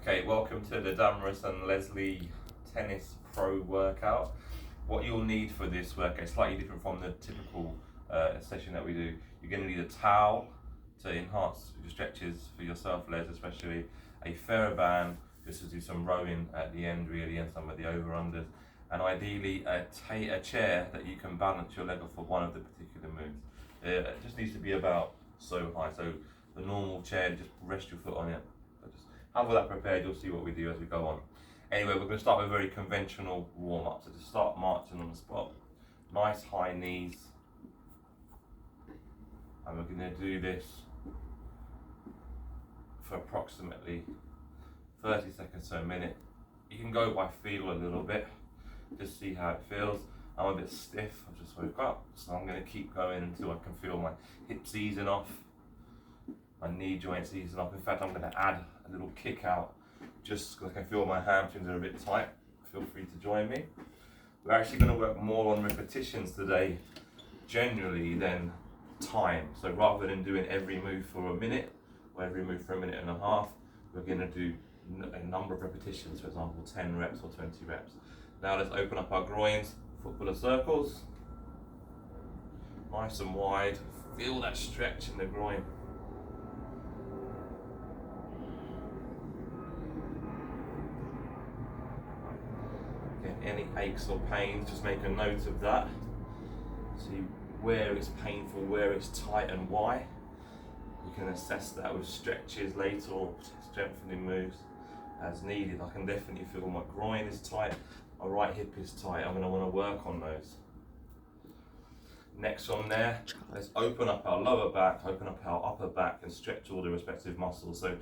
Okay, welcome to the Damaris and Leslie Tennis Pro workout. What you'll need for this workout is slightly different from the typical session that we do. You're going to need a towel to enhance your stretches for yourself, Les, especially a TheraBand just to do some rowing at the end really and some of the over-unders, and ideally a chair that you can balance your leg off for one of the particular moves. It just needs to be about so high, so the normal chair, just rest your foot on it. Have all that prepared, you'll see what we do as we go on. Anyway, we're going to start with a very conventional warm-up. So to start marching on the spot, nice high knees. And we're going to do this for approximately 30 seconds to a minute. You can go by feel a little bit, just see how it feels. I'm a bit stiff, I've just woke up, so I'm going to keep going until I can feel my hips easing off, my knee joints easing off. In fact, I'm going to add a little kick out just because I can feel my hamstrings are a bit tight. Feel free to join me. We're actually going to work more on repetitions today generally than time. So rather than doing every move for a minute or every move for a minute and a half, we're going to do a number of repetitions, for example 10 reps or 20 reps. Now let's open up our groins, foot full of circles, nice and wide. Feel that stretch in the groin. Any aches or pains, just make a note of that. See where it's painful, where it's tight and why. You can assess that with stretches later or strengthening moves as needed. I can definitely feel my groin is tight, my right hip is tight. I'm going to want to work on those. Next on there, let's open up our lower back, open up our upper back and stretch all the respective muscles. So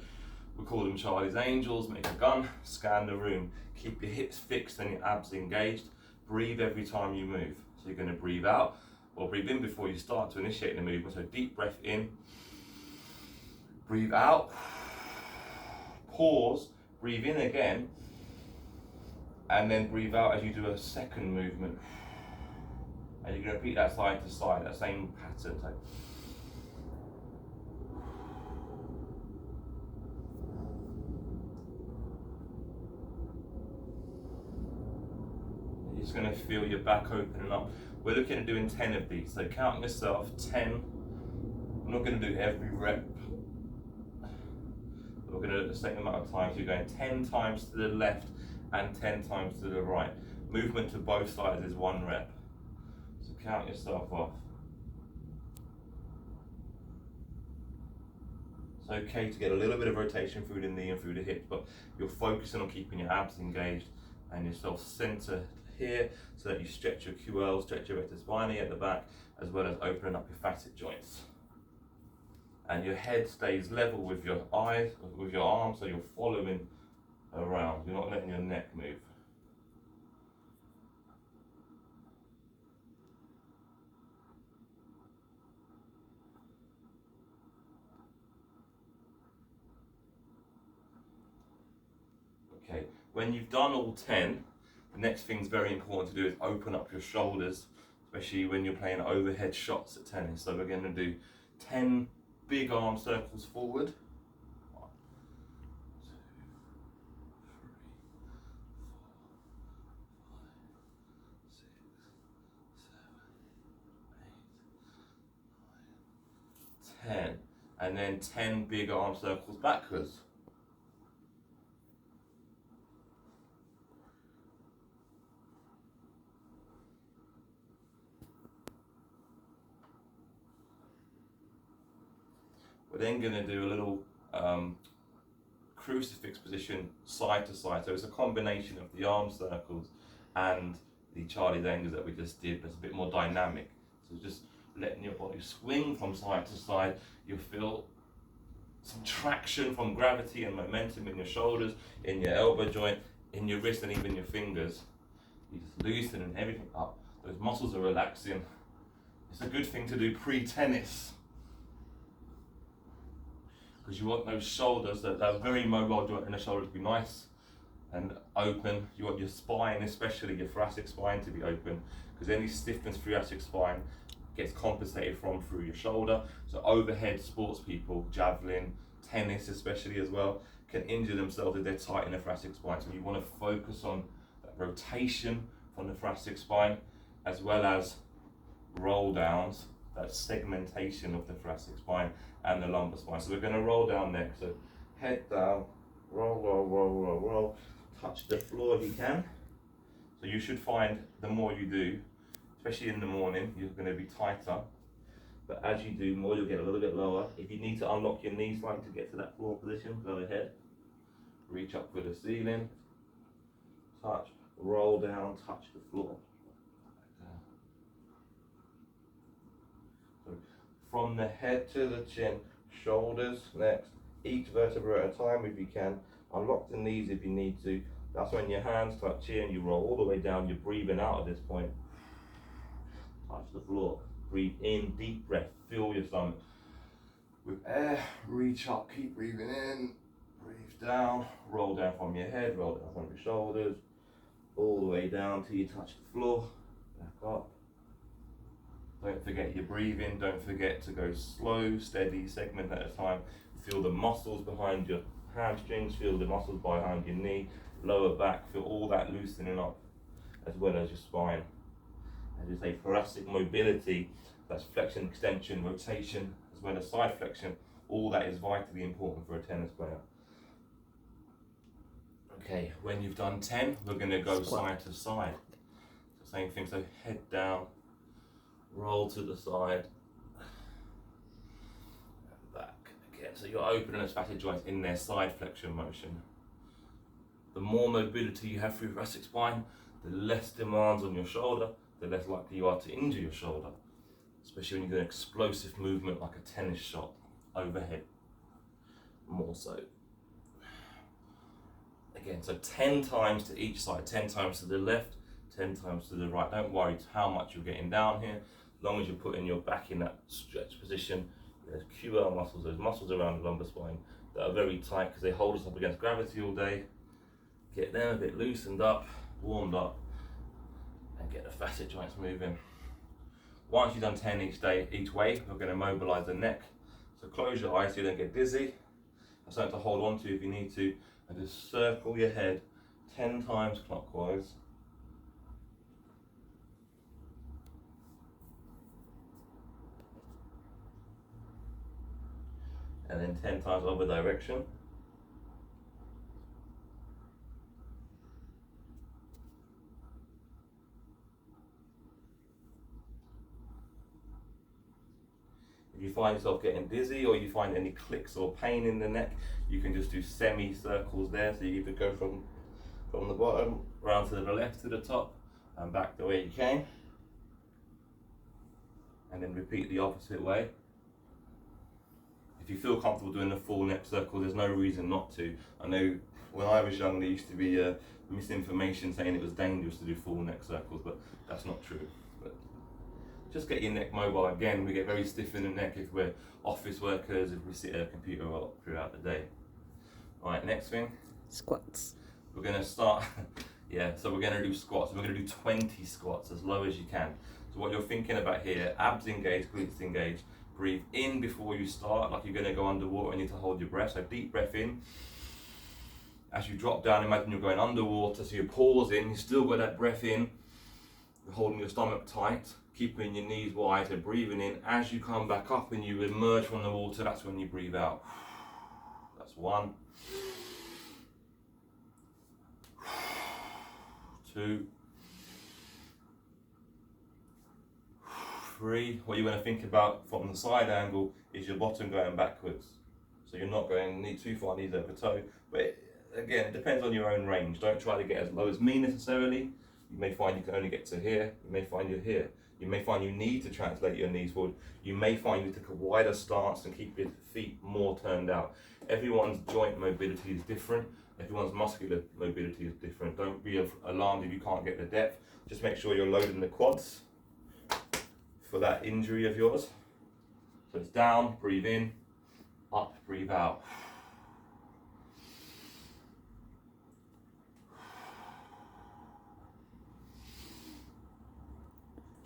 we call them Charlie's Angels. Make a gun, scan the room. Keep your hips fixed and your abs engaged. Breathe every time you move. So you're going to breathe out or breathe in before you start to initiate the movement. So deep breath in, breathe out, pause, breathe in again, and then breathe out as you do a second movement. And you're going to repeat that side to side, that same pattern. So just going to feel your back opening up. We're looking at doing 10 of these, so count yourself 10. I'm not going to do every rep, but we're going to do the same amount of times. You're going 10 times to the left and 10 times to the right. Movement to both sides is 1 rep. So count yourself off. It's okay to get a little bit of rotation through the knee and through the hips, but you're focusing on keeping your abs engaged and yourself centered here so that you stretch your QL, stretch your rectus spinae at the back, as well as opening up your facet joints. And your head stays level with your eyes, with your arms, so you're following around. You're not letting your neck move. Okay, when you've done all 10, the next thing's very important to do is open up your shoulders, especially when you're playing overhead shots at tennis. So we're going to do 10 big arm circles forward. 1, 2, 3, 4, 5, 6, 7, 8, 9, 10. And then 10 big arm circles backwards. We're then going to do a little crucifix position side to side. So it's a combination of the arm circles and the Charlie's Angels that we just did, but it's a bit more dynamic. So just letting your body swing from side to side. You'll feel some traction from gravity and momentum in your shoulders, in your elbow joint, in your wrist and even your fingers. You're just loosening everything up. Those muscles are relaxing. It's a good thing to do pre-tennis, because you want those shoulders, that very mobile joint in the shoulder, to be nice and open. You want your spine, especially your thoracic spine, to be open, because any stiffness through thoracic spine gets compensated from through your shoulder. So overhead sports people, javelin, tennis especially as well, can injure themselves if they're tight in the thoracic spine. So you want to focus on that rotation from the thoracic spine, as well as roll downs, that segmentation of the thoracic spine and the lumbar spine. So we're going to roll down next. So head down, roll, roll, roll, roll, roll. Touch the floor if you can. So you should find the more you do, especially in the morning, you're going to be tighter. But as you do more, you'll get a little bit lower. If you need to unlock your knees slightly to get to that floor position, go ahead. Reach up for the ceiling. Touch, roll down, touch the floor. So from the head to the chin, shoulders next. Each vertebra at a time if you can. Unlock the knees if you need to. That's when your hands touch here and you roll all the way down. You're breathing out at this point. Touch the floor. Breathe in, deep breath. Fill your stomach with air. Reach up, keep breathing in. Breathe down. Roll down from your head. Roll down from your shoulders. All the way down till you touch the floor. Back up. Don't forget your breathing. Don't forget to go slow, steady, segment at a time. Feel the muscles behind your hamstrings. Feel the muscles behind your knee. Lower back. Feel all that loosening up, as well as your spine. As you say, thoracic mobility, that's flexion, extension, rotation, as well as side flexion. All that is vitally important for a tennis player. Okay, when you've done 10, we're going to go side to side. So same thing, so head down, roll to the side, and back again. So you're opening those facet joints in their side flexion motion. The more mobility you have through your thoracic spine, the less demands on your shoulder, the less likely you are to injure your shoulder, especially when you do an explosive movement like a tennis shot overhead, more so. Again, so 10 times to each side, 10 times to the left, 10 times to the right. Don't worry how much you're getting down here, as long as you're putting your back in that stretch position. There's QL muscles, those muscles around the lumbar spine that are very tight because they hold us up against gravity all day. Get them a bit loosened up, warmed up, and get the facet joints moving. Once you've done 10 each way, we're going to mobilize the neck. So close your eyes so you don't get dizzy. That's something to hold on to if you need to. And just circle your head 10 times clockwise. And then 10 times other direction. If you find yourself getting dizzy or you find any clicks or pain in the neck, you can just do semi-circles there. So you either go from the bottom round to the left to the top and back the way you came. And then repeat the opposite way. If you feel comfortable doing the full neck circle, there's no reason not to. I know when I was young there used to be misinformation saying it was dangerous to do full neck circles, but that's not true. But just get your neck mobile. Again, we get very stiff in the neck if we're office workers, if we sit at a computer a lot throughout the day. All right, next thing. Squats. We're gonna start, so we're gonna do squats. We're gonna do 20 squats, as low as you can. So what you're thinking about here, abs engaged, glutes engaged. Breathe in before you start, like you're gonna go underwater and you need to hold your breath. So deep breath in. As you drop down, imagine you're going underwater, so you're pausing, you still got that breath in. You're holding your stomach tight, keeping your knees wide, so breathing in. As you come back up and you emerge from the water, that's when you breathe out. That's 1, 2, 3. What you want to think about from the side angle is your bottom going backwards. So you're not going too far knees over toe. But again, it depends on your own range. Don't try to get as low as me necessarily. You may find you can only get to here. You may find you're here. You may find you need to translate your knees forward. You may find you take a wider stance and keep your feet more turned out. Everyone's joint mobility is different. Everyone's muscular mobility is different. Don't be alarmed if you can't get the depth. Just make sure you're loading the quads for that injury of yours. So it's down, breathe in, up, breathe out.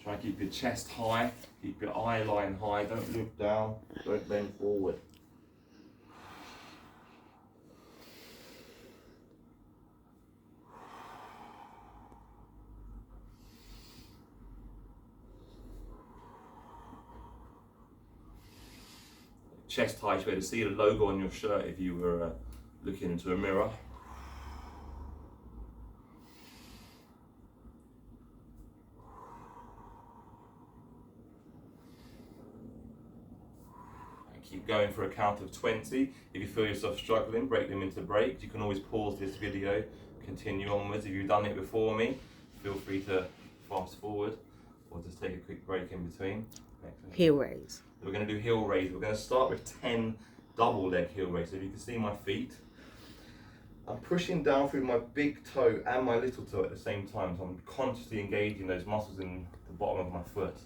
Try and keep your chest high, keep your eye line high, don't look down, don't bend forward. chest height. You should be able to see the logo on your shirt if you were looking into a mirror. Keep going for a count of 20. If you feel yourself struggling, break them into breaks. You can always pause this video, continue onwards. If you've done it before me, feel free to fast forward or just take a quick break in between. Heel raise. We're going to do heel raise. We're going to start with 10 double leg heel raise. So if you can see my feet, I'm pushing down through my big toe and my little toe at the same time. So I'm consciously engaging those muscles in the bottom of my foot.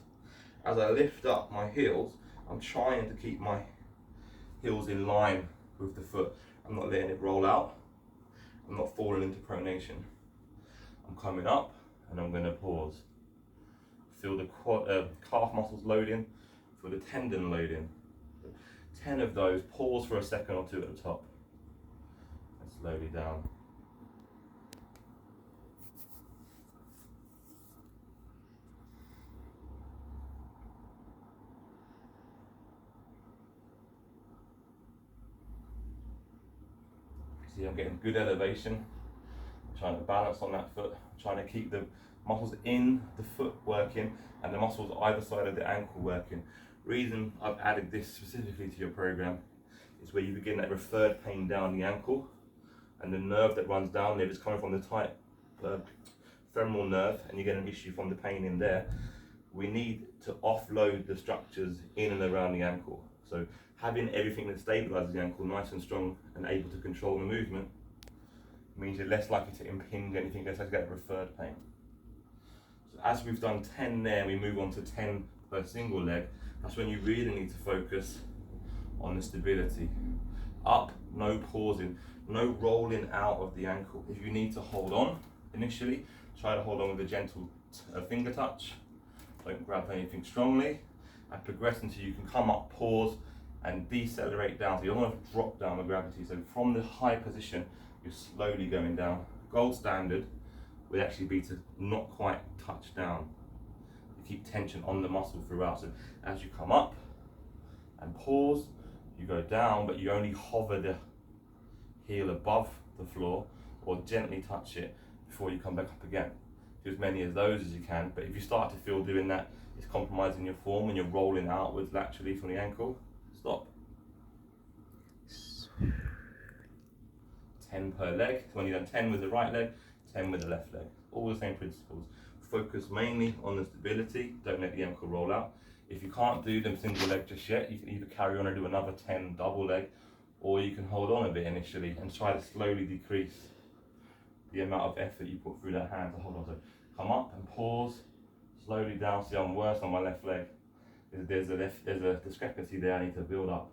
As I lift up my heels, I'm trying to keep my heels in line with the foot. I'm not letting it roll out. I'm not falling into pronation. I'm coming up and I'm going to pause. Feel the calf muscles loading, feel the tendon loading. 10 of those, pause for a second or two at the top. And slowly down. See, I'm getting good elevation. I'm trying to balance on that foot. I'm trying to keep the muscles in the foot working and the muscles either side of the ankle working. Reason I've added this specifically to your program is where you begin that referred pain down the ankle, and the nerve that runs down there is coming from the tight femoral nerve, and you get an issue from the pain in there. We need to offload the structures in and around the ankle. So having everything that stabilizes the ankle nice and strong and able to control the movement means you're less likely to impinge anything, less likely to get referred pain. So as we've done 10 there, we move on to 10 per single leg. That's when you really need to focus on the stability. Up, no pausing, no rolling out of the ankle. If you need to hold on initially, try to hold on with a gentle finger touch. Don't grab anything strongly, and progress until you can come up, pause, and decelerate down. So you don't want to drop down with gravity. So from the high position, you're slowly going down. Gold standard would actually be to not quite touch down. You keep tension on the muscle throughout. So as you come up and pause, you go down, but you only hover the heel above the floor or gently touch it before you come back up again. Do as many of those as you can, but if you start to feel doing that, it's compromising your form and you're rolling outwards laterally from the ankle, stop. 10 per leg. So when you've done 10 with the right leg, 10 with the left leg. All the same principles. Focus mainly on the stability, don't let the ankle roll out. If you can't do them single leg just yet, you can either carry on and do another 10 double leg, or you can hold on a bit initially and try to slowly decrease the amount of effort you put through that hand to hold on. So come up and pause, slowly down. See, I'm worse on my left leg. There's a discrepancy there I need to build up.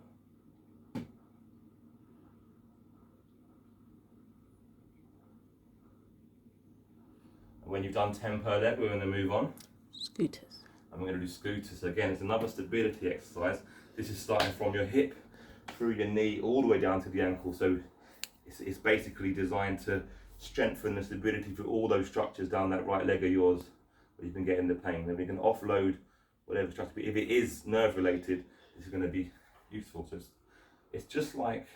And when you've done 10 per leg, we're going to move on. Scooters. And we're going to do scooters. So again, it's another stability exercise. This is starting from your hip, through your knee, all the way down to the ankle. So it's basically designed to strengthen the stability through all those structures down that right leg of yours where you've been getting the pain. Then we can offload whatever structure. But if it is nerve related, this is going to be useful. So it's just like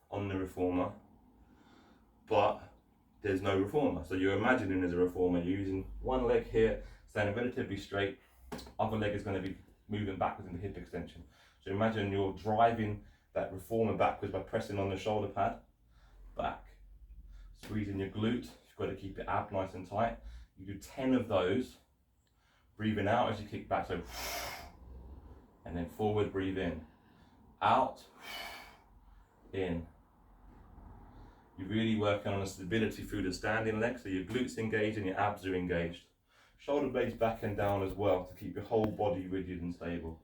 on the reformer, but there's no reformer. So you're imagining there's a reformer. You're using one leg here, standing relatively straight. Other leg is going to be moving backwards in the hip extension. So imagine you're driving that reformer backwards by pressing on the shoulder pad, back, squeezing your glute. You've got to keep your ab nice and tight. You do 10 of those, breathing out as you kick back, so, and then forward, breathe in, out, in. You're really working on the stability through the standing leg, so your glutes engaged and your abs are engaged. Shoulder blades back and down as well to keep your whole body rigid and stable.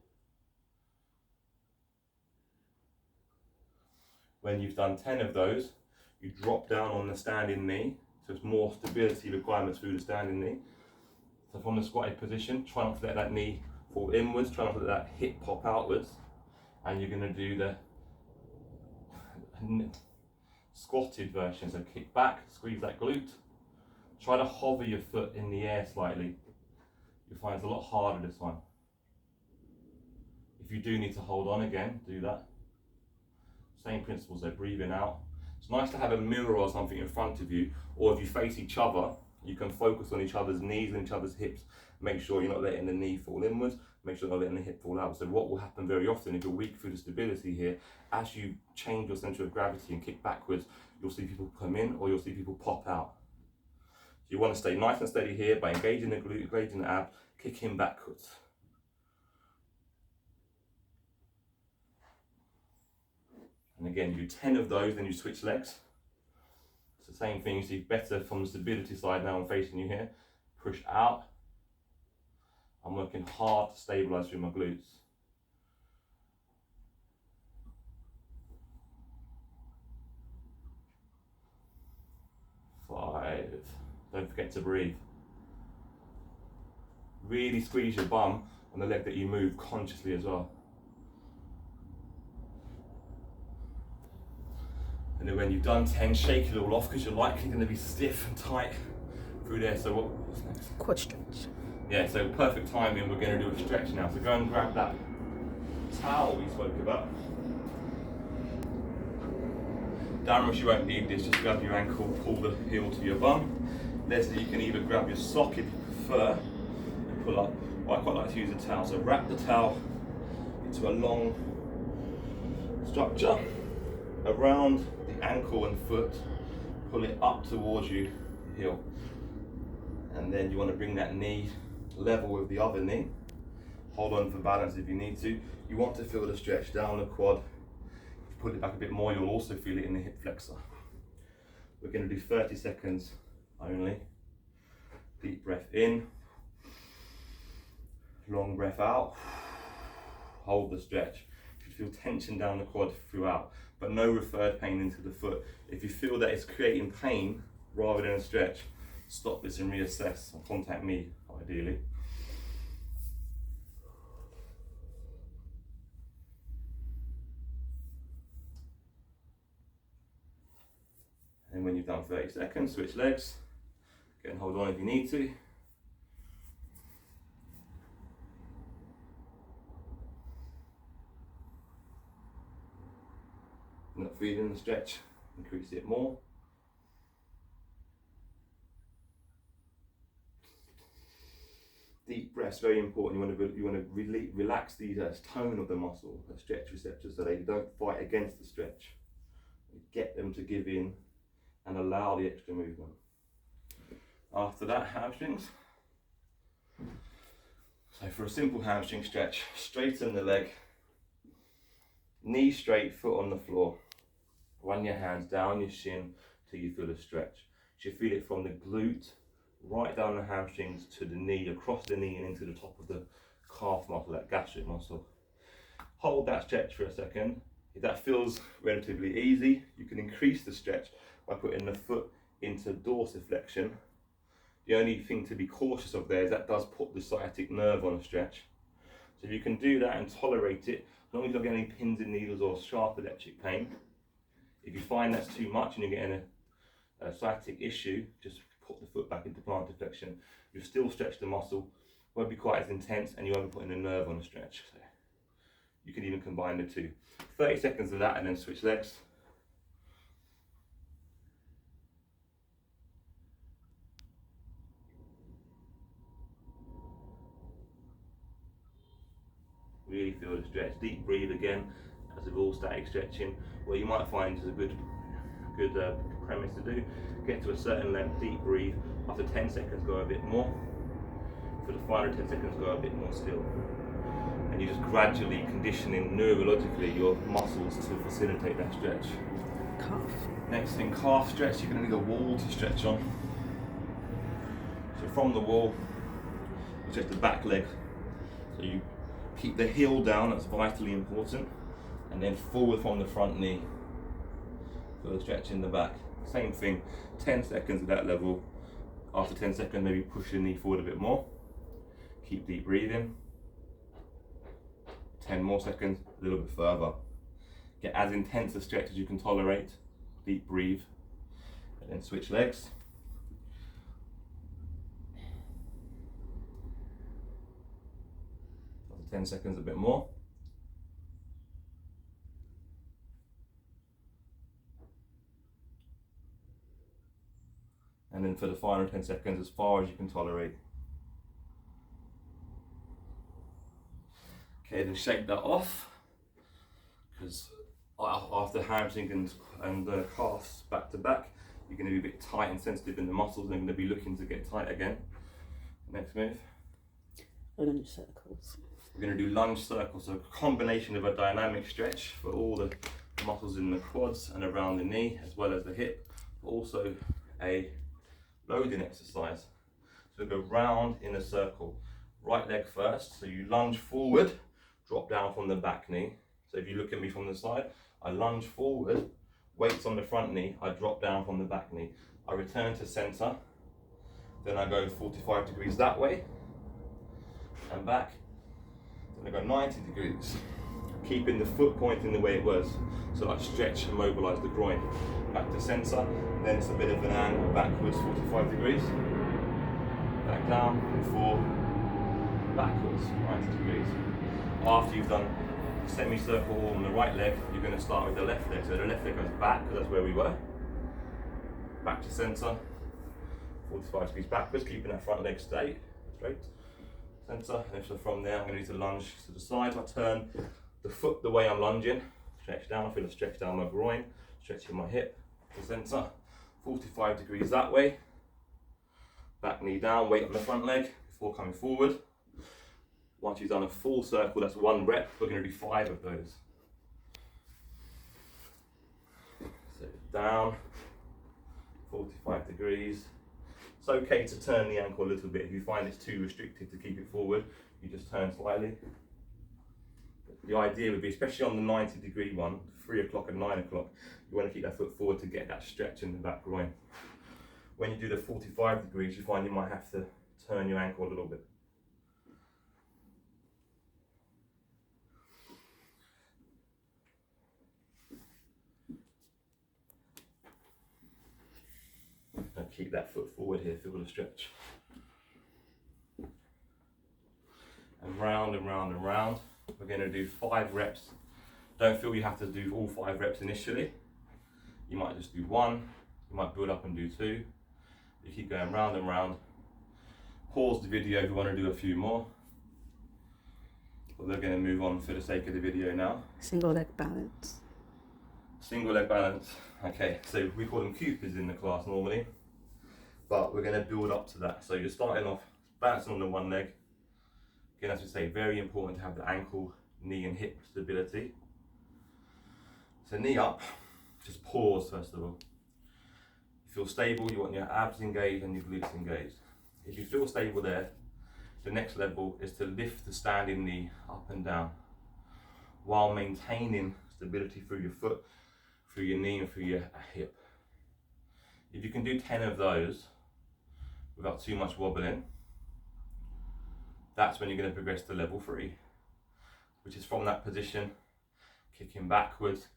When you've done 10 of those, you drop down on the standing knee, so it's more stability requirements through the standing knee. So from the squatted position, try not to let that knee fall inwards, try not to let that hip pop outwards, and you're going to do the squatted version. So kick back, squeeze that glute, try to hover your foot in the air slightly. You'll find it's a lot harder this one. If you do need to hold on again, do that. Same principles, so breathing out. It's nice to have a mirror or something in front of you, or if you face each other, you can focus on each other's knees and each other's hips. Make sure you're not letting the knee fall inwards, make sure you're not letting the hip fall out. So what will happen very often, if you're weak through the stability here, as you change your center of gravity and kick backwards, you'll see people come in or you'll see people pop out. You want to stay nice and steady here by engaging the glute, engaging the ab, kicking backwards. And again, you do 10 of those, then you switch legs. It's the same thing, you see better from the stability side now. I'm facing you here. Push out. I'm working hard to stabilize through my glutes. 5. Don't forget to breathe. Really squeeze your bum on the leg that you move consciously as well. And then when you've done 10, shake it all off because you're likely going to be stiff and tight through there. So what's next? Quad stretch. Yeah, so perfect timing. We're going to do a stretch now. So go and grab that towel we spoke about. Damaris, you won't need this. Just grab your ankle, pull the heel to your bum. Leslie, you can either grab your sock if you prefer and pull up. Well, I quite like to use a towel. So wrap the towel into a long structure around the ankle and foot. Pull it up towards you, heel. And then you want to bring that knee level with the other knee. Hold on for balance if you need to. You want to feel the stretch down the quad. If you pull it back a bit more, you'll also feel it in the hip flexor. We're going to do 30 seconds only. Deep breath in. Long breath out. Hold the stretch. You should feel tension down the quad throughout, but no referred pain into the foot. If you feel that it's creating pain rather than a stretch, stop this and reassess, or contact me ideally. And when you've done 30 seconds, switch legs. Again, hold on if you need to. Not feeling the stretch, increase it more. Deep breaths, very important. You want to relax the tone of the muscle, the stretch receptors, so they don't fight against the stretch. Get them to give in and allow the extra movement. After that, hamstrings. So for a simple hamstring stretch, straighten the leg, knee straight, foot on the floor. Run your hands down your shin till you feel a stretch. You should feel it from the glute right down the hamstrings to the knee, across the knee and into the top of the calf muscle, that gastric muscle. Hold that stretch for a second. If that feels relatively easy, you can increase the stretch by putting the foot into dorsiflexion. The only thing to be cautious of there is that does put the sciatic nerve on a stretch. So if you can do that and tolerate it, as long as you don't get any pins and needles or sharp electric pain. If you find that's too much and you're getting a sciatic issue, just put the foot back into plantar flexion. You'll still stretch the muscle, won't be quite as intense, and you won't be putting a nerve on a stretch. So you can even combine the two. 30 seconds of that and then switch legs. Really feel the stretch. Deep breathe again, as with all static stretching. What you might find is a good premise to do. Get to a certain length, deep breathe. After 10 seconds, go a bit more. For the final 10 seconds, go a bit more still. And you're just gradually conditioning neurologically your muscles to facilitate that stretch. Calf. Next thing, calf stretch. You're going to need a wall to stretch on. So from the wall, you stretch the back leg. So you keep the heel down, that's vitally important. And then forward from the front knee. For the stretch in the back. Same thing, 10 seconds at that level. After 10 seconds, maybe push the knee forward a bit more. Keep deep breathing. 10 more seconds, a little bit further. Get as intense a stretch as you can tolerate. Deep breathe. And then switch legs. After 10 seconds, a bit more. And then for the final 10 seconds, as far as you can tolerate. Okay, then shake that off, because after hamstring and calves back to back, you're going to be a bit tight and sensitive in the muscles, and they're going to be looking to get tight again. Next move. Lunge circles. We're going to do lunge circles, so a combination of a dynamic stretch for all the muscles in the quads and around the knee, as well as the hip, but also a loading exercise. So go round in a circle. Right leg first, so you lunge forward, drop down from the back knee. So if you look at me from the side, I lunge forward, weights on the front knee, I drop down from the back knee. I return to center, then I go 45 degrees that way, and back, then I go 90 degrees, keeping the foot pointing the way it was. So I stretch and mobilize the groin. Back to center, then it's a bit of an angle backwards, 45 degrees, back down, and 4, backwards, 90 degrees. After you've done semicircle on the right leg, you're going to start with the left leg. So the left leg goes back, because that's where we were. Back to center, 45 degrees backwards, keeping that front leg straight. Center, and so from there I'm going to lunge to the side. I turn the foot the way I'm lunging, stretch down, I feel a stretch down my groin, stretching my hip to center, 45 degrees that way. Back knee down, weight on the front leg before coming forward. Once you've done a full circle, that's 1 rep, we're going to do 5 of those. So down, 45 degrees. It's okay to turn the ankle a little bit. If you find it's too restricted to keep it forward, you just turn slightly. The idea would be, especially on the 90 degree one, 3 o'clock and 9 o'clock, you want to keep that foot forward to get that stretch in the back groin. When you do the 45 degrees, you find you might have to turn your ankle a little bit. And keep that foot forward here, feel the stretch. And round and round and round. We're going to do 5 reps. Don't feel you have to do all 5 reps initially. You might just do 1, you might build up and do 2. You keep going round and round. Pause the video if you want to do a few more. But we're going to move on for the sake of the video now. Single leg balance. Single leg balance. Okay, so we call them Coopers in the class normally. But we're going to build up to that. So you're starting off balancing on the one leg. Again, as we say, very important to have the ankle, knee and hip stability. So knee up, just pause first of all. You feel stable, you want your abs engaged and your glutes engaged. If you feel stable there, the next level is to lift the standing knee up and down while maintaining stability through your foot, through your knee and through your hip. If you can do 10 of those without too much wobbling, that's when you're going to progress to level 3, which is from that position, kicking backwards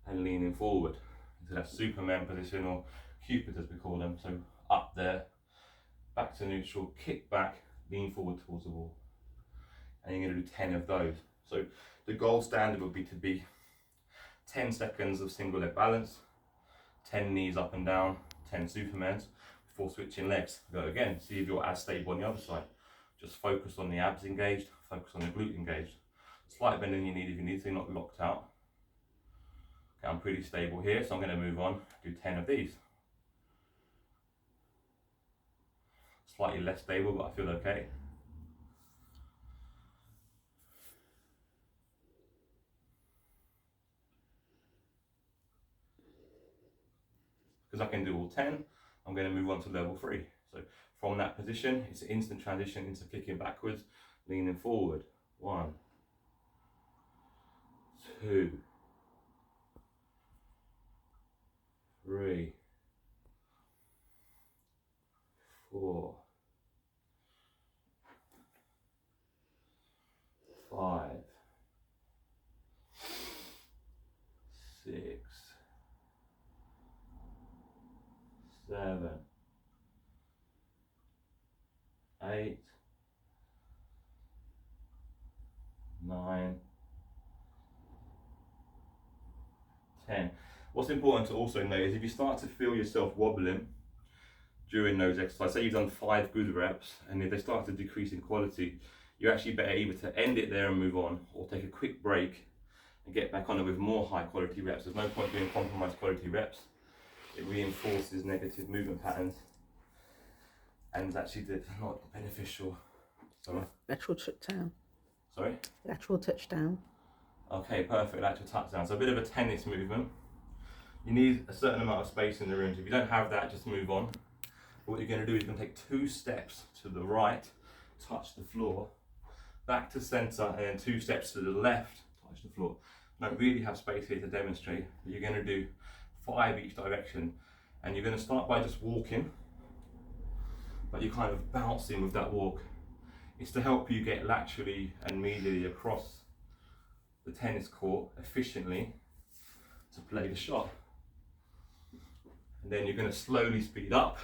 and leaning forward into that Superman position, or Cupid as we call them. So up there, back to neutral, kick back, lean forward towards the wall. And you're going to do 10 of those. So the gold standard would be to be 10 seconds of single leg balance, 10 knees up and down, 10 Supermans before switching legs. Go again, see if you're as stable on the other side. Just focus on the abs engaged, focus on the glute engaged. Slight bending you need if you need to, not locked out. Okay, I'm pretty stable here, so I'm going to move on, do 10 of these. Slightly less stable, but I feel okay. Because I can do all 10, I'm going to move on to level 3. So from that position, it's an instant transition into kicking backwards, leaning forward. 1, 2, 3, 4, 5, 6, 7, 8, 9, 10. What's important to also know is if you start to feel yourself wobbling, during those exercises. Say you've done 5 good reps, and if they start to decrease in quality, you're actually better either to end it there and move on, or take a quick break and get back on it with more high quality reps. There's no point doing compromised quality reps. It reinforces negative movement patterns and is actually not beneficial. Lateral touchdown. Sorry? Lateral touchdown. Okay, perfect, lateral touchdown. So a bit of a tennis movement. You need a certain amount of space in the room. If you don't have that, just move on. But what you're going to do is you're going to take 2 steps to the right, touch the floor, back to centre, and then 2 steps to the left, touch the floor. I don't really have space here to demonstrate, but you're going to do 5 each direction, and you're going to start by just walking, but you're kind of bouncing with that walk. It's to help you get laterally and medially across the tennis court efficiently to play the shot. And then you're going to slowly speed up.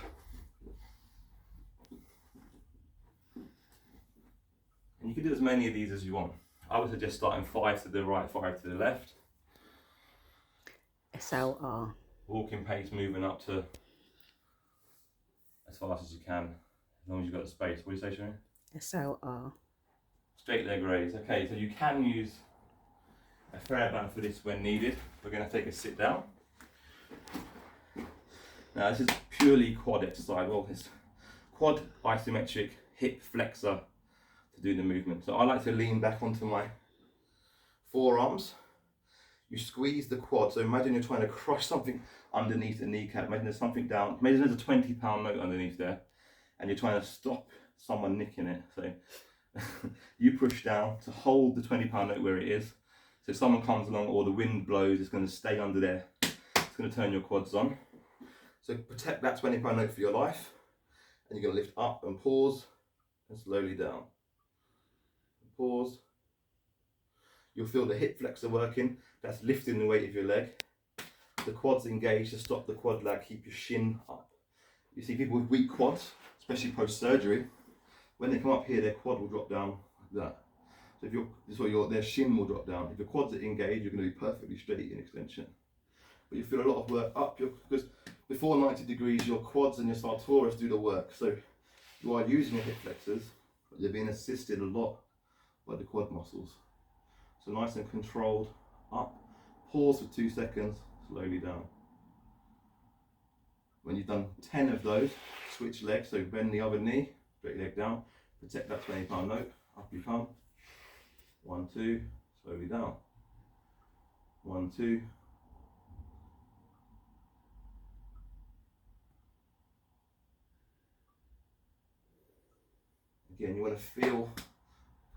And you can do as many of these as you want. I would suggest starting 5 to the right, 5 to the left. SLR. Walking pace, moving up to as fast as you can, as long as you've got the space. What do you say, Shireen? SLR. Straight leg raise. Okay, so you can use a TheraBand for this when needed. We're going to take a sit down. Now this is purely quad exercise. Well, it's quad isometric hip flexor to do the movement. So I like to lean back onto my forearms. You squeeze the quad. So imagine you're trying to crush something underneath the kneecap. Imagine there's something down. Imagine there's a 20-pound note underneath there, and you're trying to stop someone nicking it. So you push down to hold the 20-pound note where it is. So if someone comes along or the wind blows, it's going to stay under there. It's going to turn your quads on. So protect that 20-pound note for your life. And you're going to lift up and pause and slowly down. Pause. You'll feel the hip flexor working. That's lifting the weight of your leg. The quads engaged to stop the quad lag, keep your shin up. You see people with weak quads, especially post-surgery, when they come up here, their quad will drop down like that. So their shin will drop down. If your quads are engaged, you're going to be perfectly straight in extension. But you feel a lot of work up, because before 90 degrees, your quads and your sartorius do the work. So you are using your hip flexors, but they're being assisted a lot by the quad muscles. So nice and controlled, up, pause for 2 seconds, slowly down. When you've done 10 of those, switch legs, so bend the other knee, straight leg down, protect that 20-pound note, up you come. 1, 2, slowly down. 1, 2. Again, you want to feel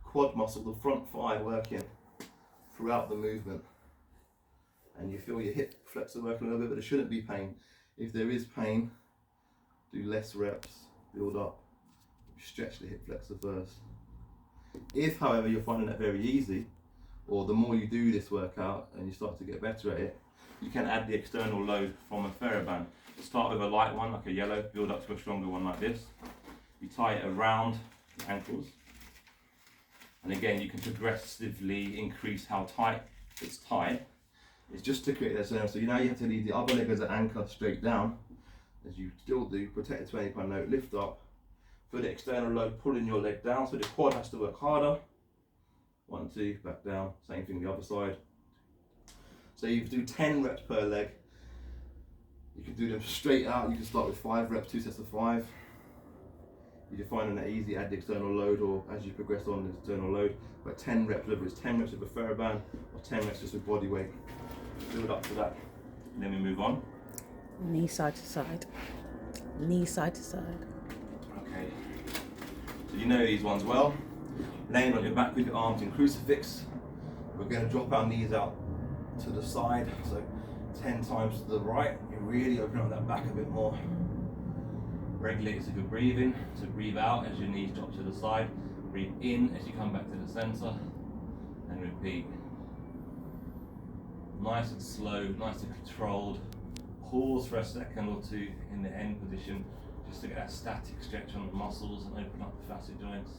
quad muscle, the front thigh working throughout the movement. And you feel your hip flexor working a little bit, but there shouldn't be pain. If there is pain, do less reps, build up. Stretch the hip flexor first. If, however, you're finding that very easy, or the more you do this workout and you start to get better at it, you can add the external load from a TheraBand. Start with a light one, like a yellow, build up to a stronger one like this. You tie it around the ankles. And again, you can progressively increase how tight it's tied. It's just to create that center. So now you have to leave the other leg as an anchor straight down, as you still do. Protect the 20-pound note, lift up. For the external load, pulling your leg down, so the quad has to work harder. 1, 2, back down. Same thing the other side. So you do 10 reps per leg. You can do them straight out. You can start with 5 reps, 2 sets of 5. If you're finding that easy, add the external load, or as you progress on the external load. But 10 reps, whether it's 10 reps with a TheraBand or 10 reps just with body weight. Build up to that. And then we move on. Knee side to side. Knee side to side. Okay. So you know these ones well. Laying on your back with your arms in crucifix. We're going to drop our knees out to the side. So 10 times to the right. You really open up that back a bit more. Regulate as if you're breathing. So breathe out as your knees drop to the side. Breathe in as you come back to the center. And repeat. Nice and slow, nice and controlled. Pause for a second or two in the end position, just to get that static stretch on the muscles and open up the facet joints.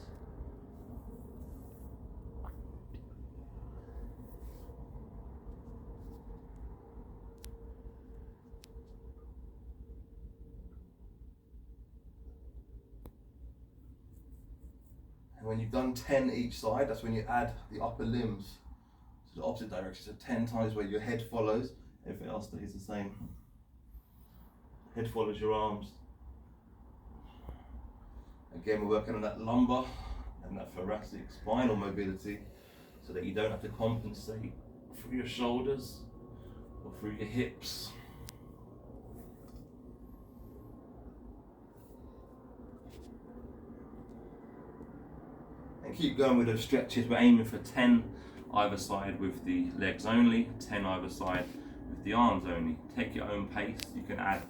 And when you've done 10 each side, that's when you add the upper limbs to the opposite direction. So 10 times where your head follows, everything else stays the same. Head follows your arms. Again, we're working on that lumbar and that thoracic spinal mobility so that you don't have to compensate through your shoulders or through your hips. And keep going with those stretches. We're aiming for 10 either side with the legs only, 10 either side with the arms only. Take your own pace. You can add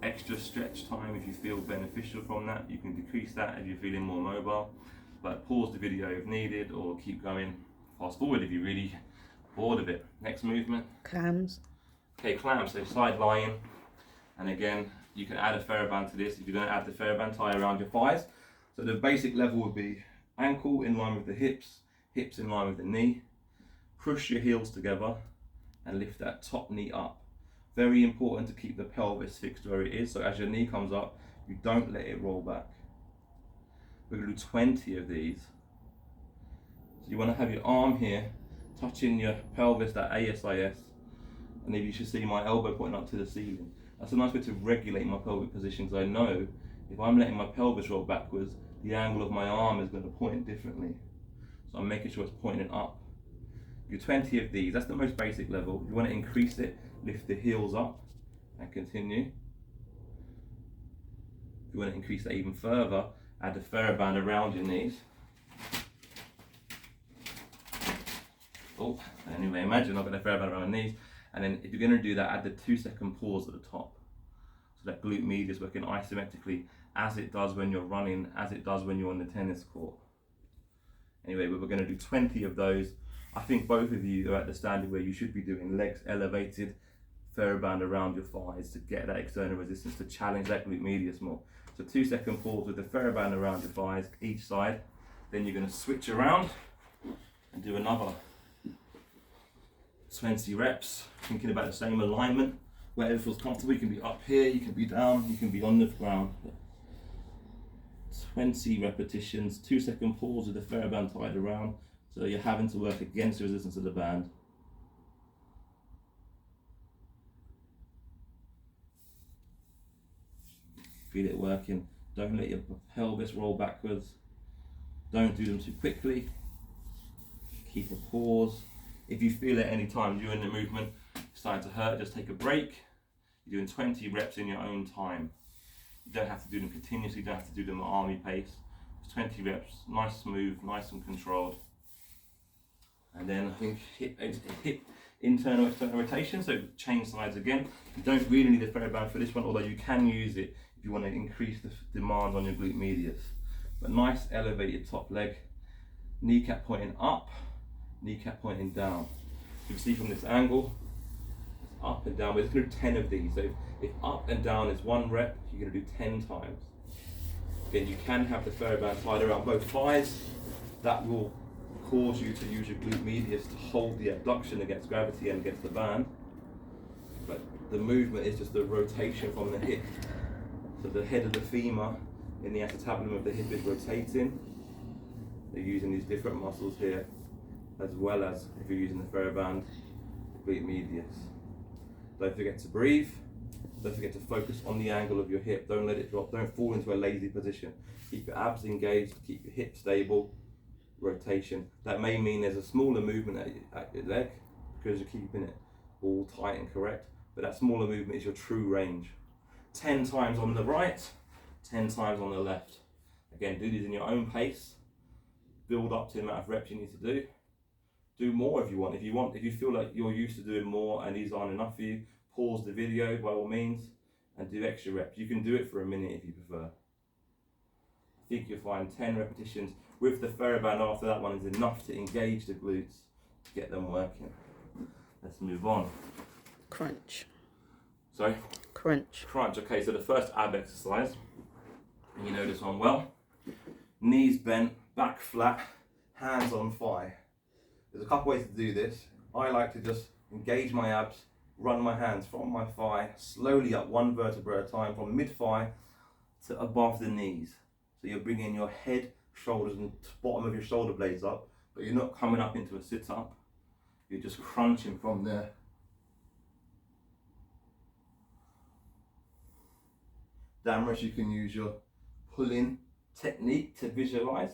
extra stretch time if you feel beneficial from that. You can decrease that if you're feeling more mobile, but pause the video if needed or keep going. Fast forward if you're really bored of it. Next movement. Clams. Okay, clams, so side lying. And again, you can add a TheraBand to this if you're going to add the TheraBand, tie around your thighs. So the basic level would be ankle in line with the hips, hips in line with the knee. Push your heels together and lift that top knee up. Very important to keep the pelvis fixed where it is, so as your knee comes up, you don't let it roll back. We're going to do 20 of these. So you want to have your arm here, touching your pelvis, that ASIS, and then you should see my elbow pointing up to the ceiling. That's a nice way to regulate my pelvic position, because I know if I'm letting my pelvis roll backwards, the angle of my arm is going to point differently. So I'm making sure it's pointing up. Do 20 of these, that's the most basic level. If you want to increase it, lift the heels up and continue. If you want to increase that even further, add the TheraBand around your knees. Oh, anyway, imagine I've got the TheraBand around my knees, and then if you're going to do that, add the 2-second pause at the top. So that glute medius is working isometrically as it does when you're running, as it does when you're on the tennis court. Anyway, we're going to do 20 of those. I think both of you are at the standard where you should be doing legs elevated, TheraBand around your thighs to get that external resistance, to challenge that glute medius more. So 2-second pause with the TheraBand around your thighs each side. Then you're going to switch around and do another 20 reps, thinking about the same alignment. Wherever feels comfortable, you can be up here, you can be down, you can be on the ground. 20 repetitions, 2-second pause with the TheraBand tied around, so you're having to work against the resistance of the band. Feel it working. Don't let your pelvis roll backwards. Don't do them too quickly. Keep a pause. If you feel at any time during the movement it's starting to hurt, just take a break. You're doing 20 reps in your own time. You don't have to do them continuously, you don't have to do them at army pace. Just 20 reps, nice, smooth, nice and controlled. And then I think hip internal, external rotation, so change sides again. You don't really need a TheraBand for this one, although you can use it if you want to increase the demand on your glute medius. But nice elevated top leg, kneecap pointing up, kneecap pointing down. You can see from this angle, it's up and down. We're just going to do 10 of these. So if up and down is 1 rep, you're going to do 10 times. Again, you can have the TheraBand tied around both thighs. That will cause you to use your glute medius to hold the abduction against gravity and against the band. But the movement is just the rotation from the hip. So the head of the femur in the acetabulum of the hip is rotating. They're using these different muscles here, as well as if you're using the TheraBand, the glute medius. Don't forget to breathe. Don't forget to focus on the angle of your hip. Don't let it drop. Don't fall into a lazy position. Keep your abs engaged, keep your hips stable. Rotation. That may mean there's a smaller movement at your leg because you're keeping it all tight and correct, but that smaller movement is your true range. 10 times on the right, 10 times on the left. Again, do these in your own pace. Build up to the amount of reps you need to do. Do more if you want. If you feel like you're used to doing more and these aren't enough for you, pause the video by all means and do extra reps. You can do it for a minute if you prefer. I think you'll find 10 repetitions with the TheraBand after that one is enough to engage the glutes to get them working. Let's move on. Crunch. Sorry? Crunch. Crunch. Okay, so the first ab exercise, and you know this one well. Knees bent, back flat, hands on thigh. There's a couple ways to do this. I like to just engage my abs, run my hands from my thigh, slowly up 1 vertebra at a time, from mid-thigh to above the knees. So you're bringing your head shoulders and bottom of your shoulder blades up, but you're not coming up into a sit-up. You're just crunching from there. Damaris, you can use your pull-in technique to visualize.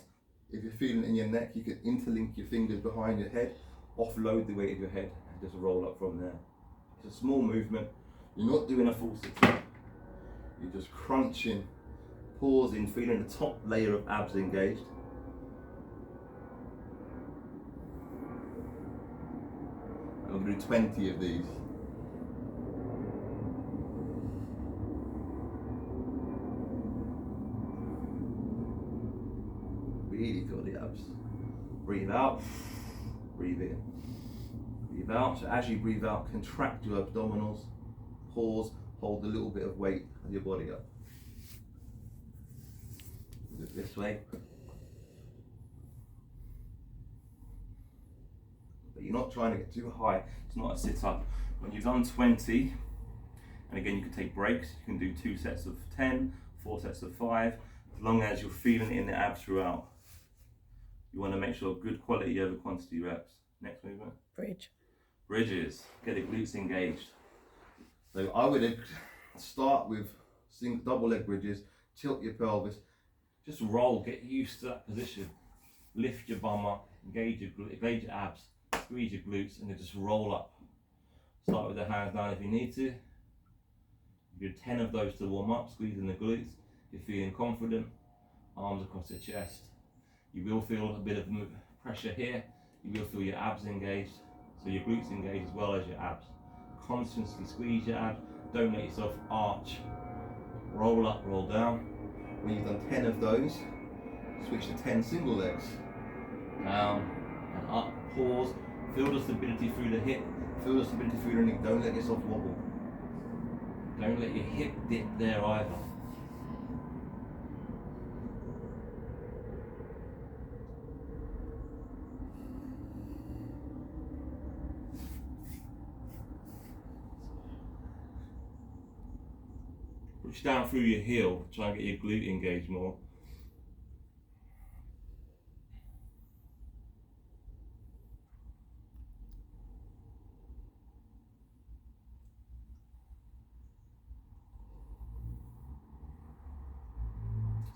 If you're feeling it in your neck, you can interlink your fingers behind your head, offload the weight of your head, and just roll up from there. It's a small movement. You're not doing a full sit-up. You're just crunching, pausing, feeling the top layer of abs engaged. And I'm going to do 20 of these. Really feel the abs. Breathe out, breathe in. Breathe out. So as you breathe out, contract your abdominals, pause, hold a little bit of weight of your body up. Do it this way. But you're not trying to get too high. It's not a sit up. When you've done 20, and again you can take breaks, you can do 2 sets of 10, 4 sets of 5, as long as you're feeling it in the abs throughout. You want to make sure good quality over quantity reps. Next movement. Bridge. Bridges. Get the glutes engaged. So I would start with double leg bridges, tilt your pelvis, just roll, get used to that position. Lift your bum up, engage your abs, squeeze your glutes, and then just roll up. Start with the hands down if you need to. You do 10 of those to warm up, squeezing the glutes. If you're feeling confident, arms across the chest. You will feel a bit of pressure here. You will feel your abs engaged, so your glutes engaged as well as your abs. Constantly squeeze your abs. Don't let yourself arch. Roll up, roll down. When you've done 10 of those, switch to 10 single legs. Down and up, pause. Feel the stability through the hip. Feel the stability through the knee. Don't let yourself wobble. Don't let your hip dip there either. Push down through your heel, try and get your glute engaged more.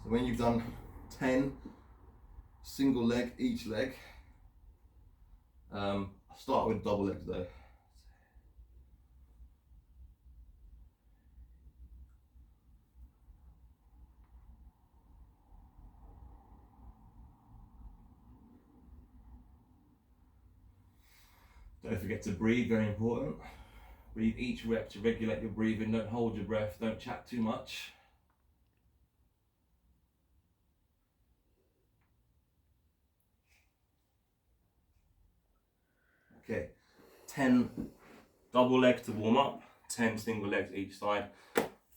So when you've done 10 single leg, each leg, start with double legs though. Don't forget to breathe, very important. Breathe each rep to regulate your breathing. Don't hold your breath, don't chat too much. Okay, 10 double legs to warm up, 10 single legs each side,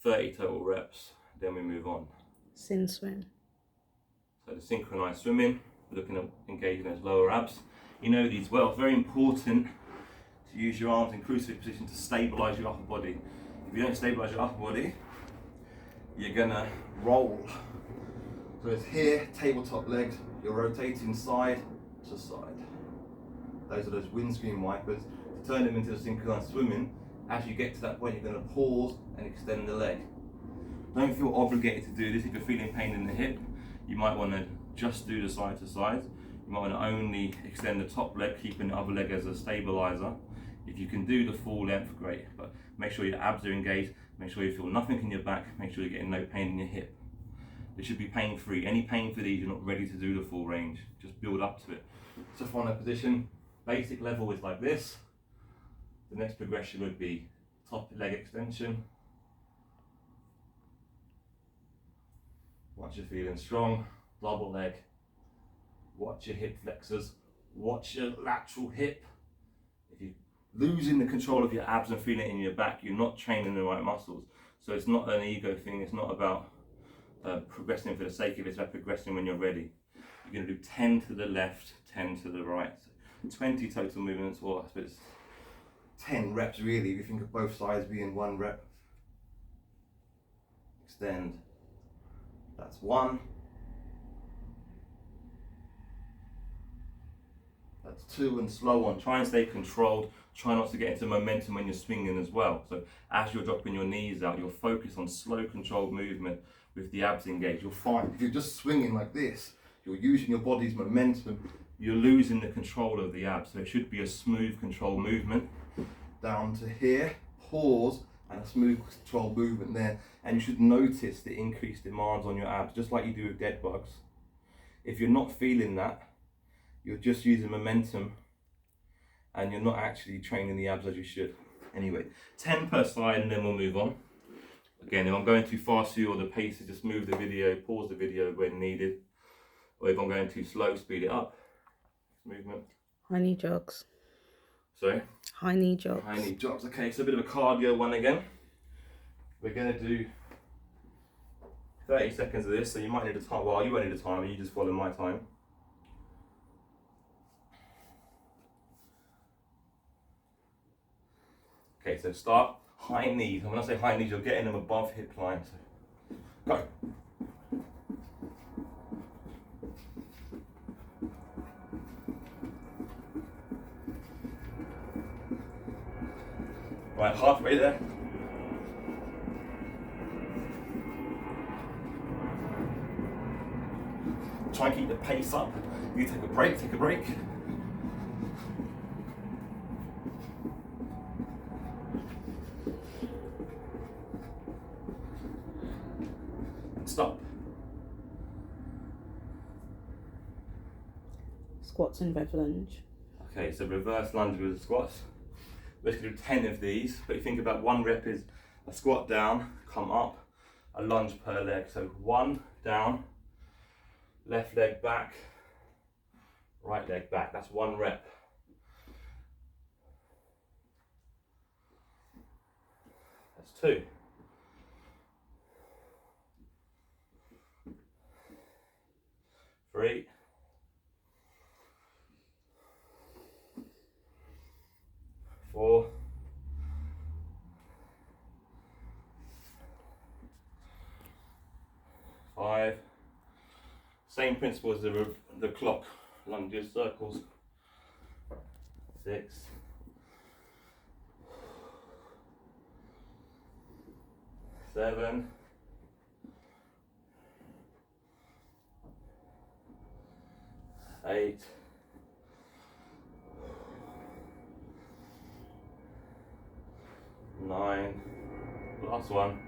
30 total reps, then we move on. Syn swim. So the synchronized swimming, we're looking at engaging those lower abs. You know these well, very important to use your arms in crucifix position to stabilize your upper body. If you don't stabilize your upper body, you're gonna roll. So it's here, tabletop legs, you're rotating side to side. Those are those windscreen wipers. To turn them into the synchronized swimming, as you get to that point, you're gonna pause and extend the leg. Don't feel obligated to do this. If you're feeling pain in the hip, you might wanna just do the side to side. You might want to only extend the top leg, keeping the other leg as a stabilizer. If you can do the full length, great, but make sure your abs are engaged, make sure you feel nothing in your back, make sure you're getting no pain in your hip. It should be pain free. Any pain for these, you're not ready to do the full range. Just build up to it. So find a position, basic level is like this. The next progression would be top leg extension. Once you're feeling strong, double leg. Watch your hip flexors, watch your lateral hip. If you're losing the control of your abs and feeling it in your back, you're not training the right muscles. So it's not an ego thing, it's not about progressing for the sake of it, it's about progressing when you're ready. You're going to do 10 to the left, 10 to the right. So 20 total movements, or I suppose 10 reps really, if you think of both sides being 1 rep. Extend, that's 1. That's 2 and slow on. Try and stay controlled. Try not to get into momentum when you're swinging as well. So as you're dropping your knees out, you're focused on slow controlled movement with the abs engaged. You'll find if you're just swinging like this, you're using your body's momentum, you're losing the control of the abs. So it should be a smooth controlled movement down to here, pause, and a smooth controlled movement there. And you should notice the increased demands on your abs, just like you do with dead bugs. If you're not feeling that, you're just using momentum and you're not actually training the abs as you should. Anyway, 10 per side and then we'll move on. Again, if I'm going too fast for you or the pace is, just move the video, pause the video when needed. Or if I'm going too slow, speed it up. Movement. High knee jogs. Sorry? High knee jogs. High knee jogs. Okay, so a bit of a cardio one again. We're going to do 30 seconds of this, so you might need a time. Well, you won't need a timer, you just follow my time. Okay, so start high knees. And when I say high knees, you're getting them above hip line. So go. Right, halfway there. Try and keep the pace up. You take a break, take a break. Stop. Squats and rev lunge. Okay, so reverse lunge with the squats. We're just going to do 10 of these, but you think about 1 rep is a squat down, come up, a lunge per leg. So 1 down, left leg back, right leg back. That's 1 rep. That's 2. Three. 4. 5. Same principle as the clock lunges, circles. 6. 7. 8. 9. Last one.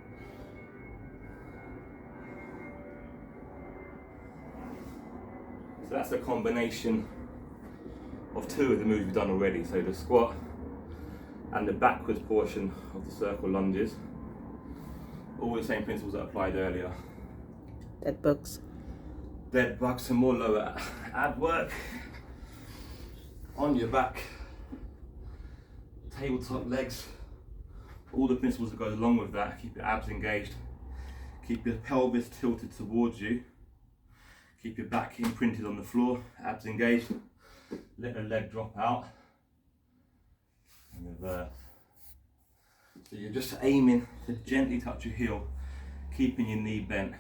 'So that's a combination of 2 of the moves we've done already. So the squat and the backwards portion of the circle lunges. All the same principles that applied earlier. Dead bugs. Dead bugs, some more lower ab work. On your back. Tabletop legs. All the principles that go along with that. Keep your abs engaged. Keep your pelvis tilted towards you. Keep your back imprinted on the floor, abs engaged. Let the leg drop out. And reverse. So you're just aiming to gently touch your heel, keeping your knee bent.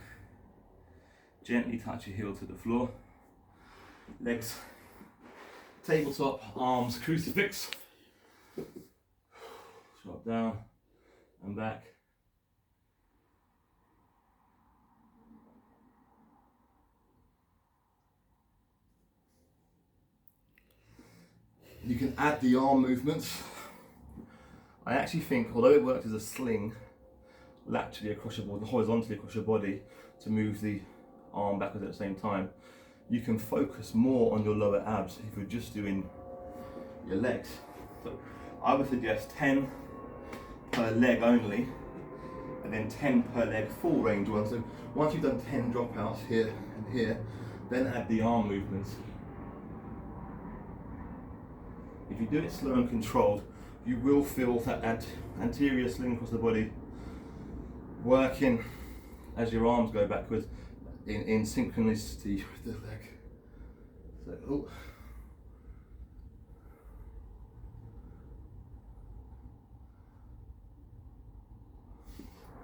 Gently touch your heel to the floor. Legs, tabletop, arms, crucifix. Drop down and back. You can add the arm movements. I actually think, although it works as a sling, laterally across your body, horizontally across your body, to move the arm backwards at the same time, you can focus more on your lower abs if you're just doing your legs. So I would suggest 10 per leg only, and then 10 per leg full range one. So once you've done 10 dropouts here and here, then add the arm movements. If you do it slow and controlled, you will feel that anterior sling across the body working as your arms go backwards in synchronicity with the leg. So, oh.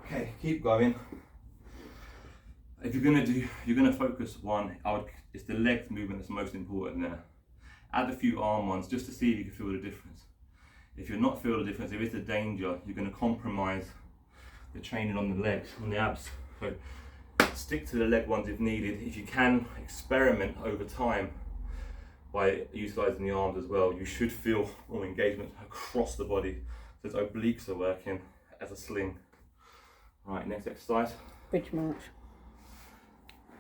Okay, keep going. If you're gonna focus one, it's the leg movement that's most important there. Add a few arm ones just to see if you can feel the difference. If you're not feeling the difference, there is a danger you're going to compromise the training on the legs, on the abs. So stick to the leg ones if needed. If you can, experiment over time by utilising the arms as well. You should feel more engagement across the body. So those obliques are working as a sling. Right, next exercise. Bridge march.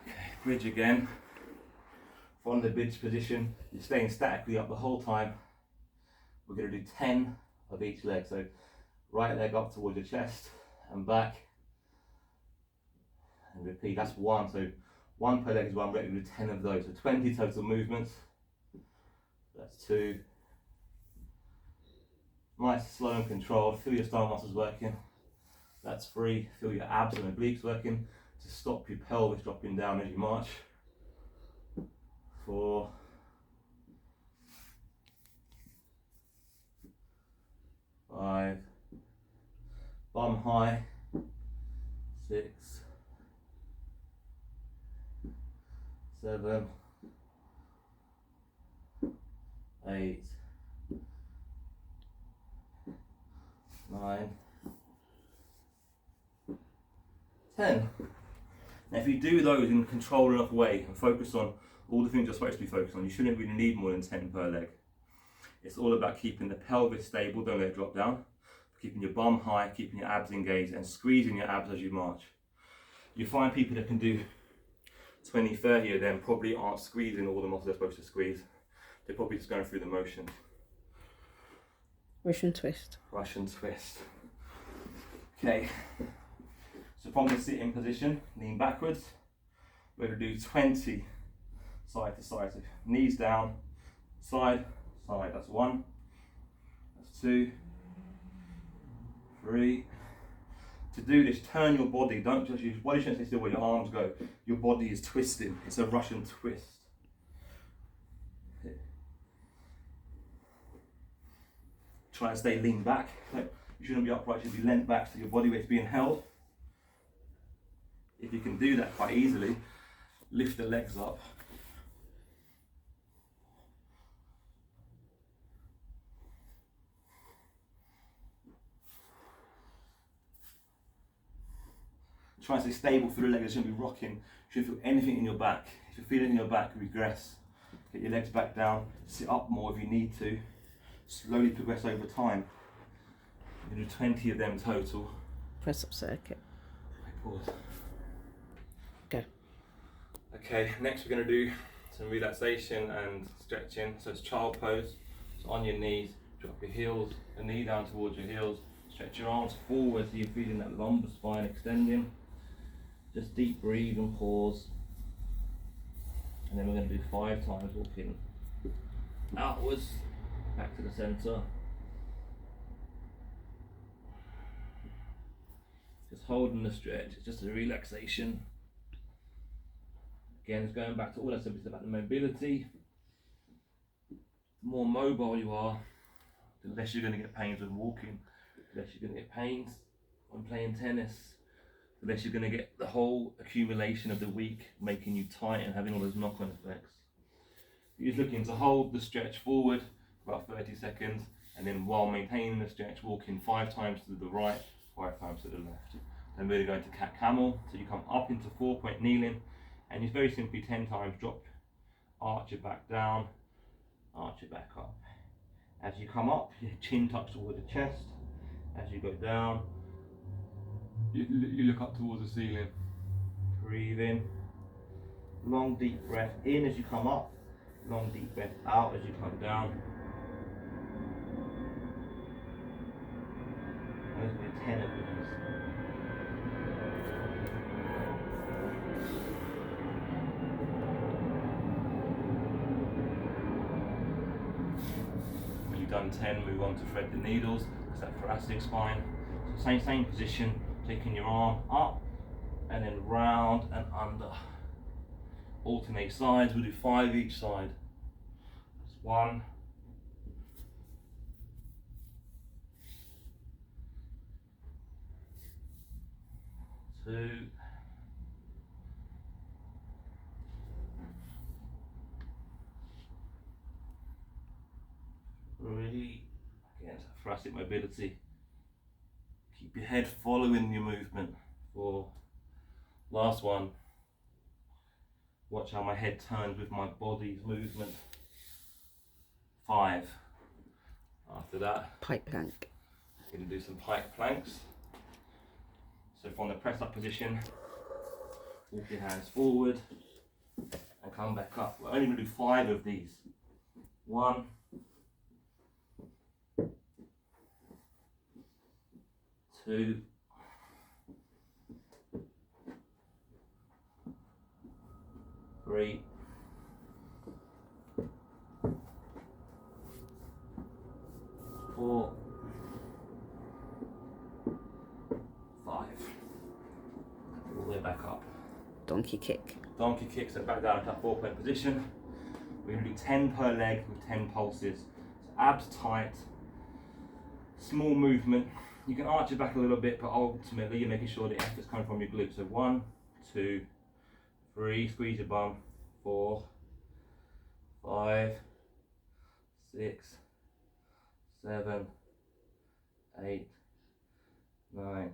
Okay, bridge again. From the bridge position, you're staying statically up the whole time. We're going to do 10 of each leg. So right leg up towards your chest and back. And repeat, that's one. So one per leg is one rep, we do 10 of those. So 20 total movements. That's 2. Nice, slow and controlled. Feel your stomach muscles working. That's 3. Feel your abs and obliques working to stop your pelvis dropping down as you march. 4. 5. Bum high. 6. 7. 8. 9. 10. Now if you do those in a controlled enough way and focus on all the things you're supposed to be focused on, you shouldn't really need more than 10 per leg. It's all about keeping the pelvis stable, don't let it drop down, keeping your bum high, keeping your abs engaged and squeezing your abs as you march. You find people that can do 20, 30 of them probably aren't squeezing all the muscles they're supposed to squeeze. They're probably just going through the motion. Russian twist. Russian twist. Okay, so from the sitting position, lean backwards. We're going to do 20 side to side. So knees down, side, side. That's 1. That's 2. 3. To do this, turn your body. Don't just use body shouldn't stay still where your arms go. Your body is twisting. It's a Russian twist. Try and stay lean back. You shouldn't be upright, you should be leant back so your body weight's being held. If you can do that quite easily, lift the legs up. Try and stay stable through the legs, you shouldn't be rocking, you shouldn't feel anything in your back. If you feel it in your back, regress. Get your legs back down, sit up more if you need to. Slowly progress over time. We're going to do 20 of them total. Press up circuit. Pause. Go. Okay, next we're going to do some relaxation and stretching. So it's child pose. So on your knees, drop your heels, a knee down towards your heels. Stretch your arms forward so you're feeling that lumbar spine extending. Just deep breathe and pause. And then we're going to do 5 times walking outwards, back to the centre. Just holding the stretch, it's just a relaxation. Again, it's going back to all I said, it's about the mobility. The more mobile you are, the less you're going to get pains when walking, the less you're going to get pains when playing tennis, the less you're going to get the whole accumulation of the week making you tight and having all those knock-on effects. You're just looking to hold the stretch forward for about 30 seconds, and then while maintaining the stretch, walking 5 times to the right, 5 times to the left. Then we're going to cat camel, so you come up into 4-point kneeling, and you very simply 10 times drop, arch your back down, arch your back up. As you come up, your chin tucks toward the chest. As you go down, you look up towards the ceiling. Breathe in, long deep breath in as you come up, long deep breath out as you come down. And there's going to be 10 of these. When you've done 10, move on to thread the needles. It's that thoracic spine. So same position, taking your arm up and then round and under. Alternate sides, we'll do 5 each side. That's 1. 2. 3. thoracic mobility. Keep your head following your movement. 4. Last one. Watch how my head turns with my body's movement. 5. After that, Pike plank. we're going to do some pike planks. So from the press up position, walk your hands forward and come back up. We're only going to do 5 of these. 1, 2, 3, 4, 5. All the way back up. Donkey kick. Donkey kicks it back down to that 4-point position. We're going to do 10 per leg with 10 pulses. So abs tight, small movement. You can arch it back a little bit, but ultimately you're making sure the effort's coming from your glutes. So 1, 2, 3, squeeze your bum. 4, 5, 6, 7, 8, 9,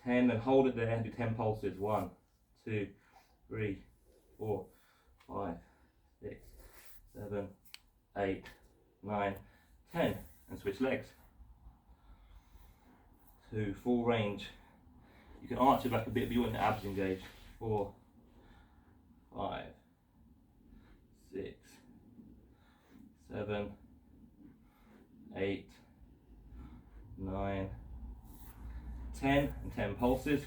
10, and hold it there and do 10 pulses. 1, 2, 3, 4, 5, 6, 7, 8, 9, 10, and switch legs. 2, full range. You can arch it back a bit, but you want the abs engaged. 4, 5, 6, 7, 8, 9, 10, and 10 pulses.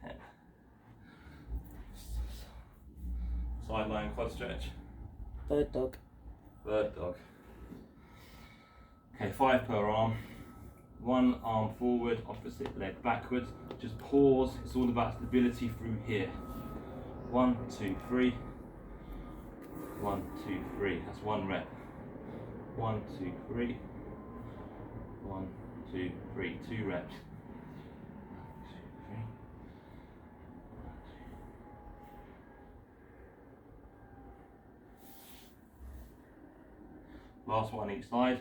10. Sideline quad stretch. Bird dog. Bird dog. Okay, 5 per arm. 1 arm forward, opposite leg backwards. Just pause. It's all about stability through here. 1, 2, 3. 1, 2, 3. That's 1 rep. 1, 2, 3. 1, 2, 3. 2 reps. 1, 2, 3. Last one each side.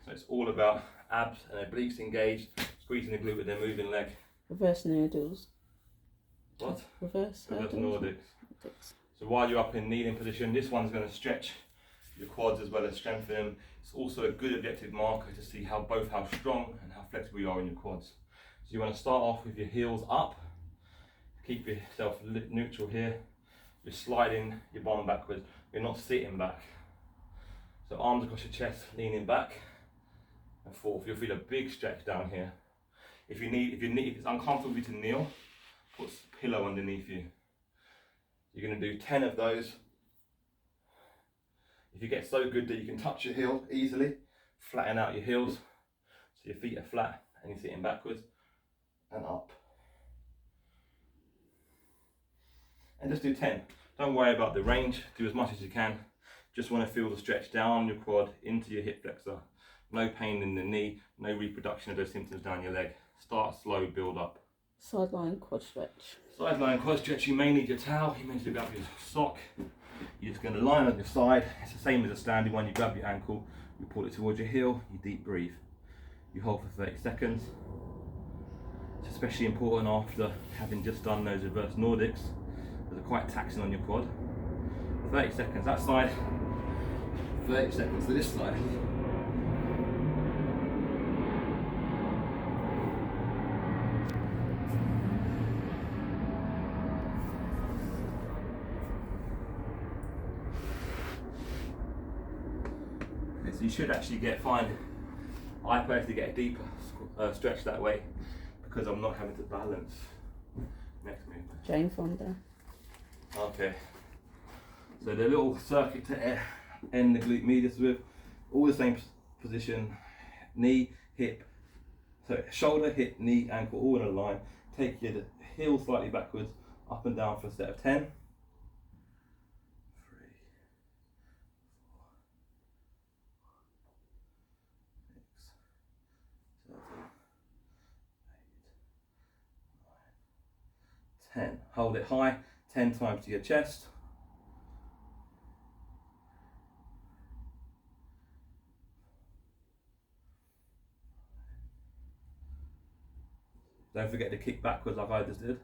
So it's all about abs and obliques engaged, squeezing the glute with their moving leg. Reverse noodles. What? Reverse Reverse hurdles. Nordics. So while you're up in kneeling position, this one's going to stretch your quads as well as strengthen them. It's also a good objective marker to see how strong and how flexible you are in your quads. So you want to start off with your heels up. Keep yourself neutral here. You're sliding your bum backwards. You're not sitting back. So arms across your chest, leaning back and forth. You'll feel a big stretch down here. If it's uncomfortable for you to kneel, put a pillow underneath you. You're going to do 10 of those. If you get so good that you can touch your heel easily, flatten out your heels so your feet are flat and you're sitting backwards and up. And just do 10. Don't worry about the range, do as much as you can. Just want to feel the stretch down your quad into your hip flexor. No pain in the knee, no reproduction of those symptoms down your leg. Start slow, build up. Sideline quad stretch. Sideline quad stretch, you may need your towel, you may need to grab your sock. You're just going to line on your side. It's the same as a standing one. You grab your ankle, you pull it towards your heel, you deep breathe. You hold for 30 seconds. It's especially important after having just done those reverse Nordics. They're quite taxing on your quad. 30 seconds that side, 30 seconds to this side. So you should actually I personally get a deeper stretch that way because I'm not having to balance. Next movement. Jane Fonda. Okay. So the little circuit to end the glute medius with, all the same position, knee, hip, so shoulder, hip, knee, ankle, all in a line. Take your heel slightly backwards, up and down for a set of 10. 3, 4, 6, 7, 8, 9, 10. 10. Hold it high 10 times to your chest. Don't forget to kick backwards like I just did.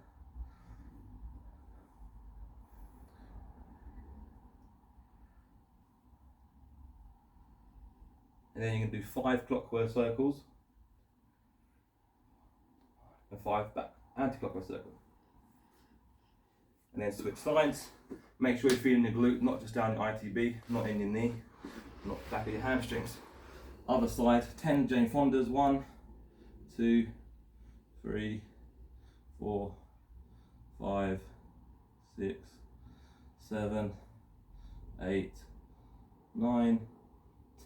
And then you can do 5 clockwise circles and 5 back anti-clockwise circles. And then switch sides. Make sure you're feeling your glute, not just down your ITB, not in your knee, not back of your hamstrings. Other side, 10 Jane Fondas. 1, 2, 3, 4, 5, 6, 7, 8, 9,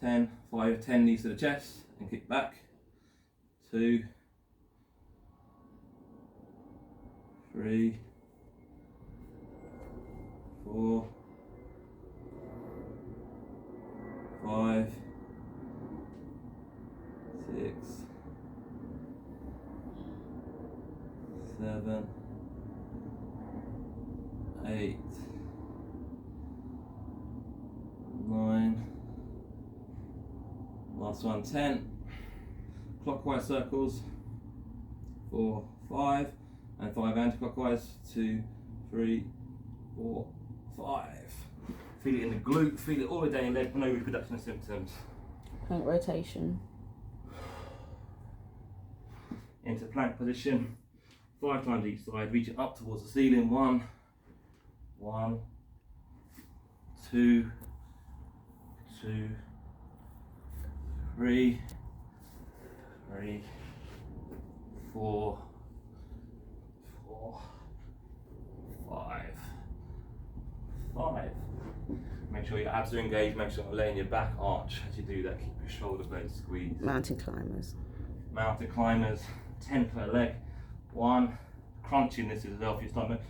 10. 5, 10 knees to the chest and kick back. 2, 3, 4, 5, 6, 7, 8, 9. Last one, 10. Clockwise circles. 4, 5, and 5 anti-clockwise. 2, 3, 4, 5. Feel it in the glute, feel it all the day in leg, no reproduction symptoms. Plank rotation. Into plank position. 5 times each side, reach it up towards the ceiling. 1, 2, 3, 4, 5. Make sure your abs are engaged, make sure you're laying your back arch as you do that. Keep your shoulder blades squeezed. Mountain climbers. Mountain climbers, 10 per leg. 1, crunching this as well for your stomach.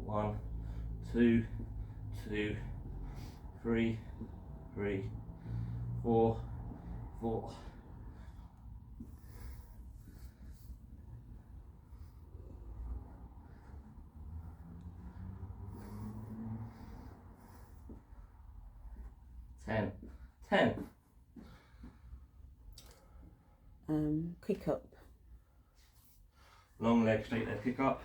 1, 2, 3, 4. 10. Kick up. Long leg, straight leg, kick up.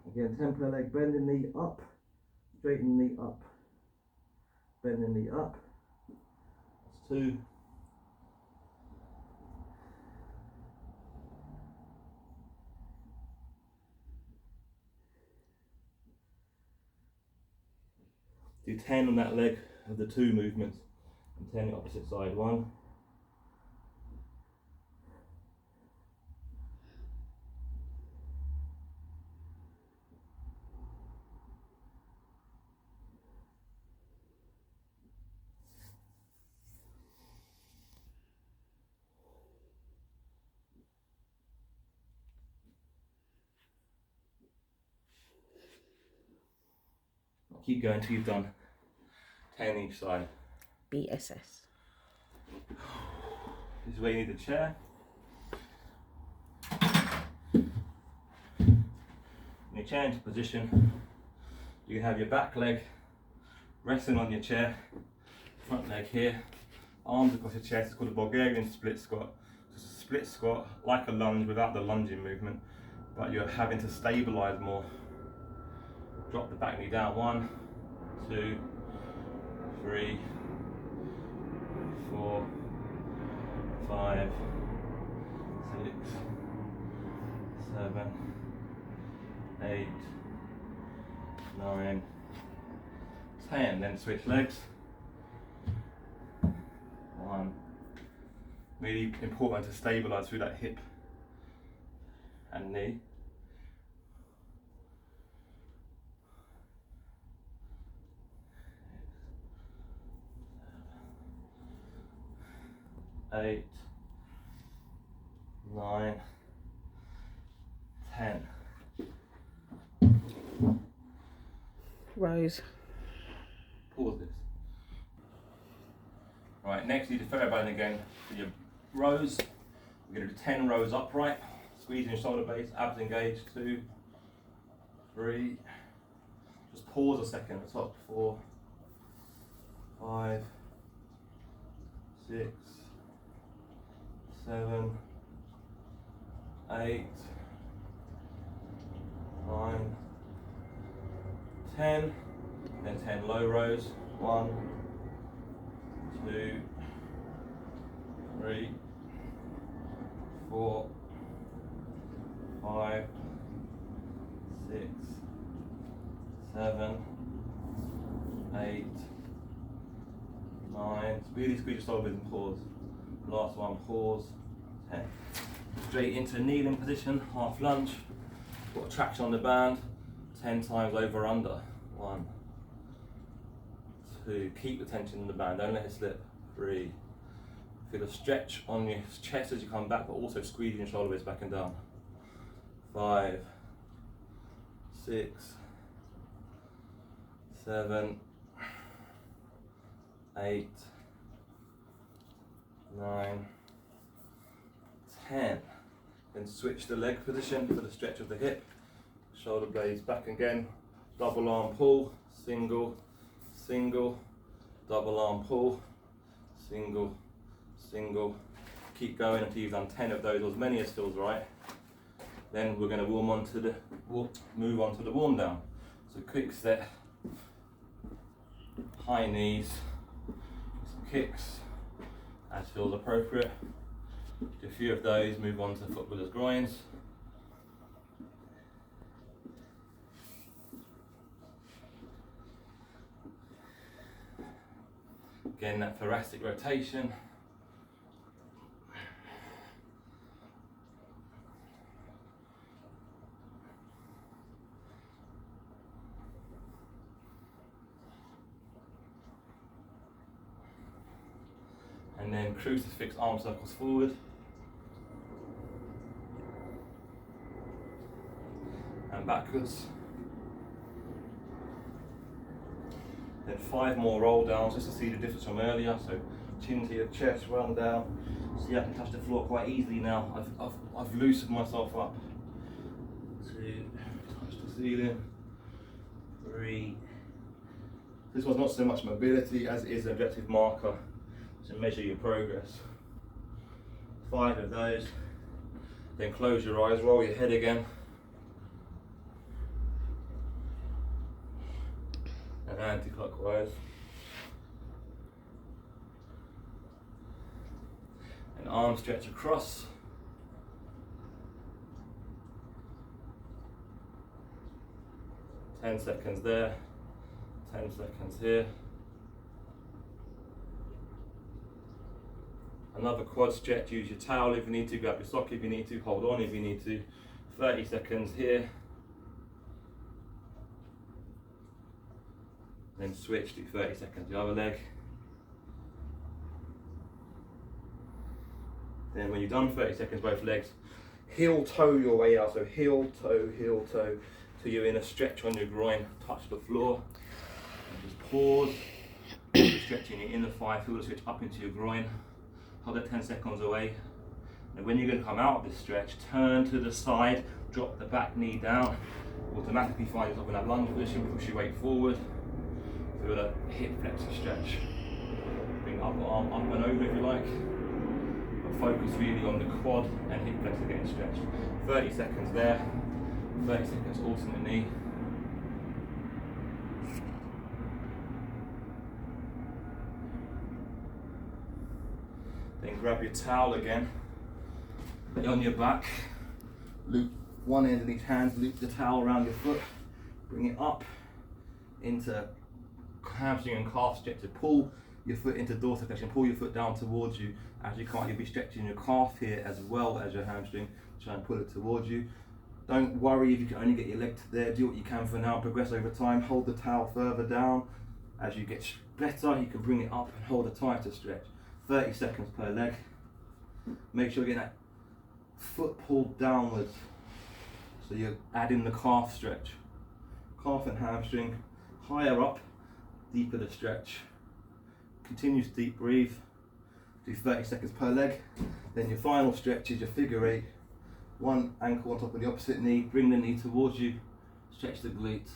Again, 10 per leg, bend the knee up, straighten the knee up, bend the knee up. That's 2. 10 on that leg of the 2 movements, and 10 the opposite side. 1, 2. Keep going until you've done 10 each side. BSS. This is where you need the chair. When you change position, you have your back leg resting on your chair, front leg here, arms across your chest. It's called a Bulgarian split squat. It's a split squat, like a lunge without the lunging movement, but you're having to stabilize more. Drop the back knee down. 1, 2, 3, 4, 5, 6, 7, 8, 9, 10. Then switch legs. 1. Really important to stabilize through that hip and knee. 8, 9, 10. Rows. Pause this. Right, next you do fair bone again for your rows. We're going to do 10 rows upright, squeezing your shoulder blades, abs engaged. 2, 3. Just pause a second at the top. 4, 5, 6, 7, 8, 9, 10. Then 10 low rows. 1, 2, 3, 4, 5, 6, 7, 8, 9. Really squeeze your shoulders and pause. Last one, pause. 10. Straight into kneeling position, half lunge. Got traction on the band. 10 times over under. 1, 2. Keep the tension in the band. Don't let it slip. 3. Feel a stretch on your chest as you come back, but also squeezing your shoulder blades back and down. 5, 6, 7, 8, 9, 10. Then switch the leg position for the stretch of the hip. Shoulder blades back again. Double arm pull, single, single, double arm pull, single, single. Keep going until you've done 10 of those, or as many as feels right. Then we're going to move on to the warm down. So quick set, high knees, some kicks as feels appropriate. Do a few of those, move on to footballers' groins. Again, that thoracic rotation. And then crucifix arm circles forward. And backwards. Then 5 more roll downs just to see the difference from earlier. So chin to your chest, run down. See, I can touch the floor quite easily now. I've loosened myself up. 2, touch the ceiling. 3. This one's not so much mobility as it is an objective marker to measure your progress. 5 of those. Then close your eyes, roll your head again. And anti-clockwise. And arm stretch across. Ten seconds there, 10 seconds here. Another quad stretch, use your towel if you need to, grab your sock if you need to, hold on if you need to. 30 seconds here. Then switch, do 30 seconds the other leg. Then when you've done 30 seconds both legs, heel toe your way out, so heel toe, till you're in a stretch on your groin, touch the floor. And just pause, stretching your inner thigh, feel the switch up into your groin. Hold that 10 seconds away. And when you're going to come out of this stretch, turn to the side, drop the back knee down. Automatically find yourself in that lunge position, push your weight forward. Feel a hip flexor stretch. Bring upper arm up and over if you like. But focus really on the quad and hip flexor getting stretched. 30 seconds there, 30 seconds alternate knee. Then grab your towel again, lay on your back, loop one end of each hand, loop the towel around your foot, bring it up into hamstring and calf stretch. So pull your foot into dorsiflexion, pull your foot down towards you. As you can't, you'll be stretching your calf here as well as your hamstring. Try and pull it towards you. Don't worry if you can only get your leg to there, do what you can for now, progress over time, hold the towel further down. As you get better, you can bring it up and hold a tighter stretch. 30 seconds per leg. Make sure you're getting that foot pulled downwards. So you're adding the calf stretch. Calf and hamstring, higher up, deeper the stretch. Continuous deep breathe. Do 30 seconds per leg. Then your final stretch is your figure 8. One ankle on top of the opposite knee, bring the knee towards you, stretch the glutes.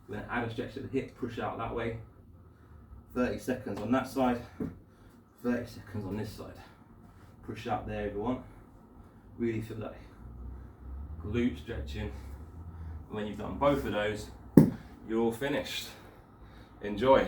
We're going to add a stretch to the hip, push out that way. 30 seconds on that side, 30 seconds on this side. Push out there if you want. Really feel that glute stretching. And when you've done both of those, you're all finished. Enjoy.